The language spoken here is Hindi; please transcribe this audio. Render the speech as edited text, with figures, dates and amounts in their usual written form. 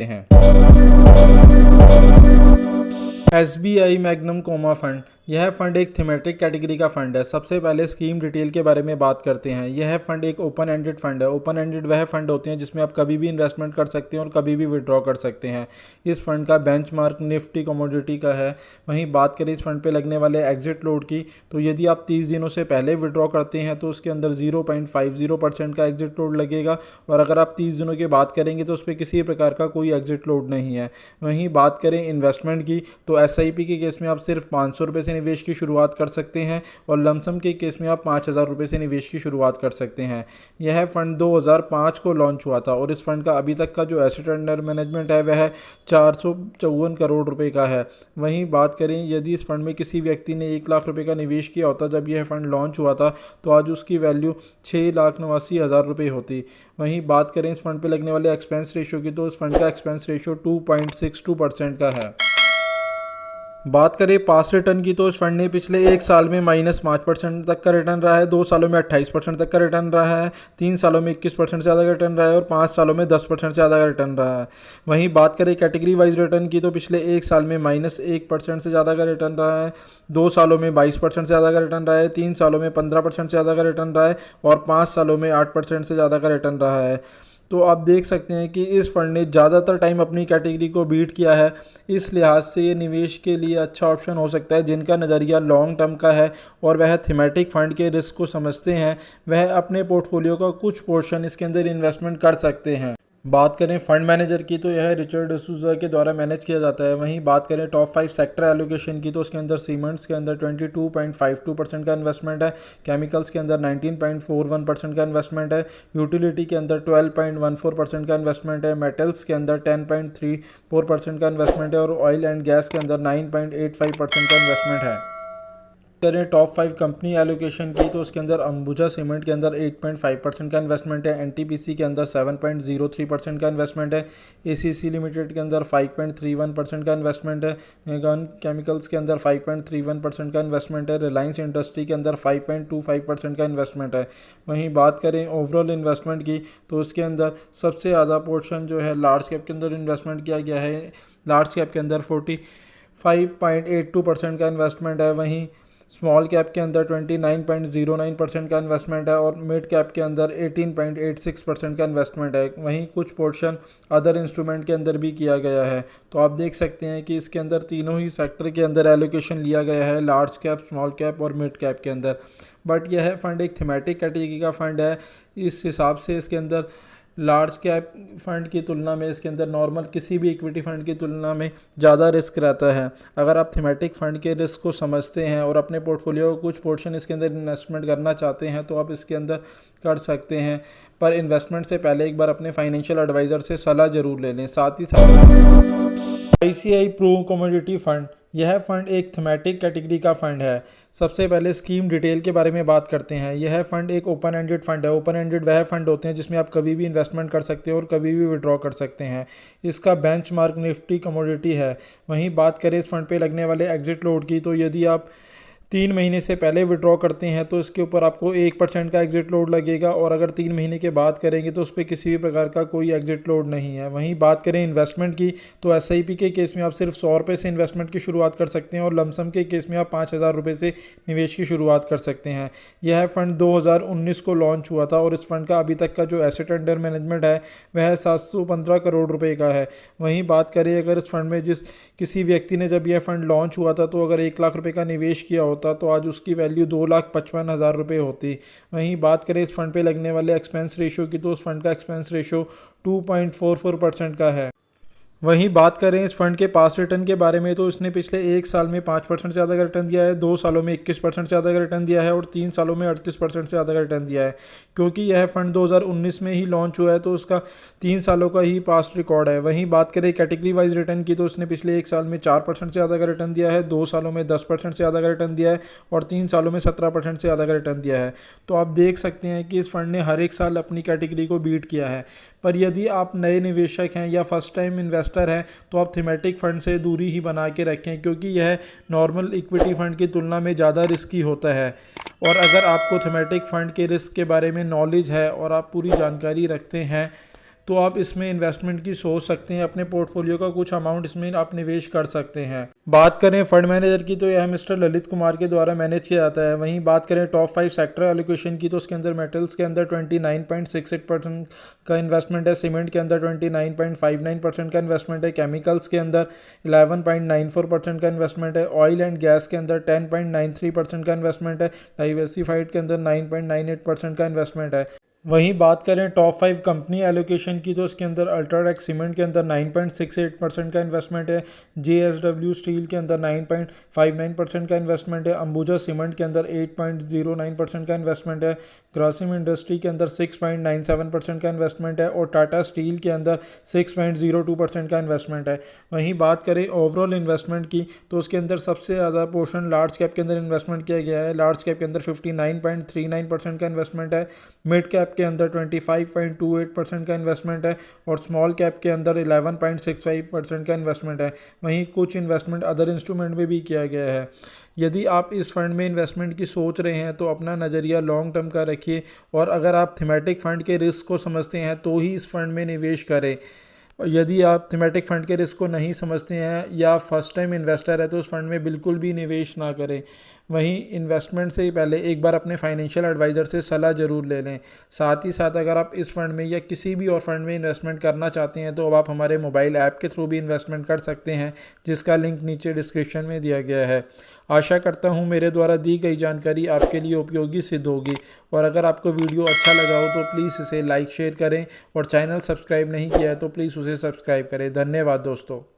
हैं। SBI मैग्नम कोमा फंड, यह फंड एक थीमेटिक कैटेगरी का फंड है। सबसे पहले स्कीम डिटेल के बारे में बात करते हैं। यह फंड एक ओपन एंडेड फंड है। ओपन एंडेड वह फंड होते हैं जिसमें आप कभी भी इन्वेस्टमेंट कर सकते हैं और कभी भी विड्रॉ कर सकते हैं। इस फंड का बेंचमार्क निफ्टी कमोडिटी का है। वहीं बात करें इस फंड पे लगने वाले एग्जिट लोड की, तो यदि आप 30 दिनों से पहले विड्रॉ करते हैं तो उसके अंदर 0.50% का एग्जिट लोड लगेगा, और अगर आप 30 दिनों की बात करेंगे तो उस पर किसी प्रकार का कोई एग्जिट लोड नहीं है। वहीं बात करें इन्वेस्टमेंट की, तो SIP के केस में आप सिर्फ 500 रुपये से निवेश की शुरुआत कर सकते हैं, और लमसम के केस में आप 5000 रुपये से निवेश की शुरुआत कर सकते हैं। यह फंड 2005 को लॉन्च हुआ था, और इस फंड का अभी तक का जो एसेट अंडर मैनेजमेंट है वह 454 करोड़ रुपए का है। वहीं बात करें यदि इस फंड में किसी व्यक्ति ने 1 लाख रुपए का निवेश किया होता जब यह फंड लॉन्च हुआ था, तो आज उसकी वैल्यू 6,89,000 रुपये होती। वहीं बात करें इस फंड पे लगने वाले एक्सपेंस रेशियो की, तो इस फंड का एक्सपेंस रेशियो 2.62% का है। बात करें पास रिटर्न की, तो इस फंड ने पिछले 1 साल में -5% तक का रिटर्न रहा है, 2 सालों में 28% तक का रिटर्न रहा है, 3 सालों में 21% से ज़्यादा का रिटर्न रहा है, और 5 सालों में 10% से ज़्यादा का रिटर्न रहा है। वहीं बात करें कैटेगरी वाइज रिटर्न की, तो पिछले 1 साल में -1% से ज़्यादा का रिटर्न रहा है, 2 सालों में 22% से ज़्यादा का रिटर्न रहा है, 3 सालों में 15% से ज़्यादा का रिटर्न रहा है, और 5 सालों में 8% से ज़्यादा का रिटर्न रहा है। तो आप देख सकते हैं कि इस फंड ने ज़्यादातर टाइम अपनी कैटेगरी को बीट किया है। इस लिहाज से ये निवेश के लिए अच्छा ऑप्शन हो सकता है। जिनका नज़रिया लॉन्ग टर्म का है और वह थीमेटिक फंड के रिस्क को समझते हैं, वह अपने पोर्टफोलियो का कुछ पोर्शन इसके अंदर इन्वेस्टमेंट कर सकते हैं। बात करें फंड मैनेजर की, तो यह रिचर्ड डिसूजा के द्वारा मैनेज किया जाता है। वहीं बात करें टॉप 5 सेक्टर एलोकेशन की, तो उसके अंदर सीमेंट्स के अंदर 22.52% का इन्वेस्टमेंट है, केमिकल्स के अंदर 19.41% का इन्वेस्टमेंट है, यूटिलिटी के अंदर 12.14% का इन्वेस्टमेंट है, मेटल्स के अंदर 10.34% का इन्वेस्टमेंट है, और ऑयल एंड गैस के अंदर 9.85% का इन्वेस्टमेंट है। करें टॉप 5 कंपनी एलोकेशन की, तो उसके अंदर अंबुजा सीमेंट के अंदर 8.5% का इन्वेस्टमेंट है, NTPC के अंदर 7.03% का इन्वेस्टमेंट है, ACC लिमिटेड के अंदर 5.31% का इन्वेस्टमेंट है, मेगान केमिकल्स के अंदर 5.31% का इन्वेस्टमेंट है, रिलायंस इंडस्ट्री के अंदर 5.25% का इन्वेस्टमेंट है। वहीं बात करें ओवरऑल इन्वेस्टमेंट की, तो उसके अंदर सबसे ज़्यादा पोर्शन जो है लार्ज कैप के अंदर इन्वेस्टमेंट किया गया है। लार्ज कैप के अंदर 45.82% का इन्वेस्टमेंट है, वहीं स्मॉल कैप के अंदर 29.09% का इन्वेस्टमेंट है, और मिड कैप के अंदर 18.86% का इन्वेस्टमेंट है। वहीं कुछ पोर्शन अदर इंस्ट्रूमेंट के अंदर भी किया गया है। तो आप देख सकते हैं कि इसके अंदर तीनों ही सेक्टर के अंदर एलोकेशन लिया गया है, लार्ज कैप, स्मॉल कैप और मिड कैप के अंदर। बट यह फंड एक थीमेटिक कैटेगरी का फंड है। इस हिसाब से इसके अंदर लार्ज कैप फंड की तुलना में इसके अंदर नॉर्मल किसी भी इक्विटी फंड की तुलना में ज़्यादा रिस्क रहता है। अगर आप थीमेटिक फंड के रिस्क को समझते हैं और अपने पोर्टफोलियो को कुछ पोर्शन इसके अंदर इन्वेस्टमेंट करना चाहते हैं, तो आप इसके अंदर कर सकते हैं। पर इन्वेस्टमेंट से पहले एक बार अपने फाइनेंशियल एडवाइज़र से सलाह ज़रूर ले लें। साथ ही साथ ICI प्रो कमोडिटी फंड, यह फंड एक थीमेटिक कैटेगरी का फंड है। सबसे पहले स्कीम डिटेल के बारे में बात करते हैं। यह फंड एक ओपन एंडेड फंड है। ओपन एंडेड वह फंड होते हैं जिसमें आप कभी भी इन्वेस्टमेंट कर सकते हो और कभी भी विड्रॉ कर सकते हैं। इसका बेंचमार्क निफ्टी कमोडिटी है। वहीं बात करें इस फंड पे लगने वाले एग्जिट लोड की, तो यदि आप 3 महीने से पहले विड्रॉ करते हैं तो इसके ऊपर आपको 1% का एग्जिट लोड लगेगा, और अगर 3 महीने के बाद करेंगे तो उस पर किसी भी प्रकार का कोई एग्जिट लोड नहीं है। वहीं बात करें इन्वेस्टमेंट की, तो SIP के केस में आप सिर्फ 100 रुपये से इन्वेस्टमेंट की शुरुआत कर सकते हैं, और लमसम के केस में आप 5000 रुपये से निवेश की शुरुआत कर सकते हैं। यह फंड 2019 को लॉन्च हुआ था, और इस फंड का अभी तक का जो एसेट अंडर मैनेजमेंट है वह 715 करोड़ रुपये का है। वहीं बात करें अगर इस फंड में किसी व्यक्ति ने जब यह फंड लॉन्च हुआ था तो अगर 1 लाख रुपये का निवेश किया होता तो आज उसकी वैल्यू 2,55,000 रुपये होती। वहीं बात करें इस फंड पे लगने वाले एक्सपेंस रेशियो की, तो उस फंड का एक्सपेंस रेशियो 2.44% का है। वहीं बात करें इस फंड के पास रिटर्न के बारे में, तो इसने पिछले 1 साल में 5% से ज़्यादा का रिटर्न दिया है, 2 सालों में 21% से ज़्यादा का रिटर्न दिया है, और 3 सालों में 38% से ज़्यादा का रिटर्न दिया है। क्योंकि यह फंड 2019 में ही लॉन्च हुआ है तो उसका 3 सालों का ही पास्ट रिकॉर्ड है। वहीं बात करें कैटेगरी वाइज रिटर्न की, तो उसने पिछले 1 साल में 4% से ज़्यादा का रिटर्न दिया है, 2 सालों में 10% से ज़्यादा का रिटर्न दिया है, और 3 सालों में 17% से ज़्यादा का रिटर्न दिया है। तो आप देख सकते हैं कि इस फंड ने हर एक साल अपनी कैटेगरी को बीट किया है। पर यदि आप नए निवेशक हैं या फर्स्ट टाइम इन्वेस्टर हैं, तो आप थीमेटिक फंड से दूरी ही बना के रखें, क्योंकि यह नॉर्मल इक्विटी फंड की तुलना में ज़्यादा रिस्की होता है। और अगर आपको थीमेटिक फंड के रिस्क के बारे में नॉलेज है और आप पूरी जानकारी रखते हैं, तो आप इसमें इन्वेस्टमेंट की सोच सकते हैं, अपने पोर्टफोलियो का कुछ अमाउंट इसमें आप निवेश कर सकते हैं। बात करें फंड मैनेजर की तो यह मिस्टर ललित कुमार के द्वारा मैनेज किया जाता है। वहीं बात करें टॉप 5 सेक्टर एलोकेशन की तो उसके अंदर मेटल्स के अंदर 29.68% का इन्वेस्टमेंट है, सीमेंट के अंदर 29.59% का इन्वेस्टमेंट है, केमिकल्स के अंदर 11.94% का इन्वेस्टमेंट है, ऑयल एंड गैस के अंदर 10.93% का इन्वेस्टमेंट है, डाइवर्सिफाइड के अंदर 9.98% का इन्वेस्टमेंट है। वहीं बात करें टॉप 5 कंपनी एलोकेशन की तो उसके अंदर अल्ट्राटेक सीमेंट के अंदर 9.68% का इन्वेस्टमेंट है, JSW स्टील के अंदर 9.59% का इन्वेस्टमेंट है, अंबुजा सीमेंट के अंदर 8.09% का इन्वेस्टमेंट है, ग्रासिम इंडस्ट्री के अंदर 6.97% का इन्वेस्टमेंट है और टाटा स्टील के अंदर 6.02% का इन्वेस्टमेंट है। वहीं बात करें ओवरऑल इन्वेस्टमेंट की तो उसके अंदर सबसे ज़्यादा पोर्शन लार्ज कैप के अंदर इन्वेस्टमेंट किया गया है। लार्ज कैप के अंदर 59.39% का इन्वेस्टमेंट है, मिड कैप के अंदर 25.28% का इन्वेस्टमेंट है और स्मॉल कैप के अंदर 11.65% का इन्वेस्टमेंट है। वहीं कुछ इन्वेस्टमेंट अदर इंस्ट्रूमेंट में भी किया गया है। यदि आप इस फंड में इन्वेस्टमेंट की सोच रहे हैं तो अपना नज़रिया लॉन्ग टर्म का रखिए और अगर आप थीमेटिक फंड के रिस्क को समझते हैं तो ही इस फंड में निवेश करें। यदि आप थीमेटिक फंड के रिस्क को नहीं समझते हैं या फर्स्ट टाइम इन्वेस्टर है तो उस फंड में बिल्कुल भी निवेश ना करें। वहीं इन्वेस्टमेंट से पहले एक बार अपने फाइनेंशियल एडवाइज़र से सलाह ज़रूर ले लें। साथ ही साथ अगर आप इस फंड में या किसी भी और फंड में इन्वेस्टमेंट करना चाहते हैं तो अब आप हमारे मोबाइल ऐप के थ्रू भी इन्वेस्टमेंट कर सकते हैं, जिसका लिंक नीचे डिस्क्रिप्शन में दिया गया है। आशा करता हूँ मेरे द्वारा दी गई जानकारी आपके लिए उपयोगी सिद्ध होगी और अगर आपको वीडियो अच्छा लगा हो तो प्लीज़ इसे लाइक शेयर करें और चैनल सब्सक्राइब नहीं किया है तो प्लीज़ उसे सब्सक्राइब करें। धन्यवाद दोस्तों।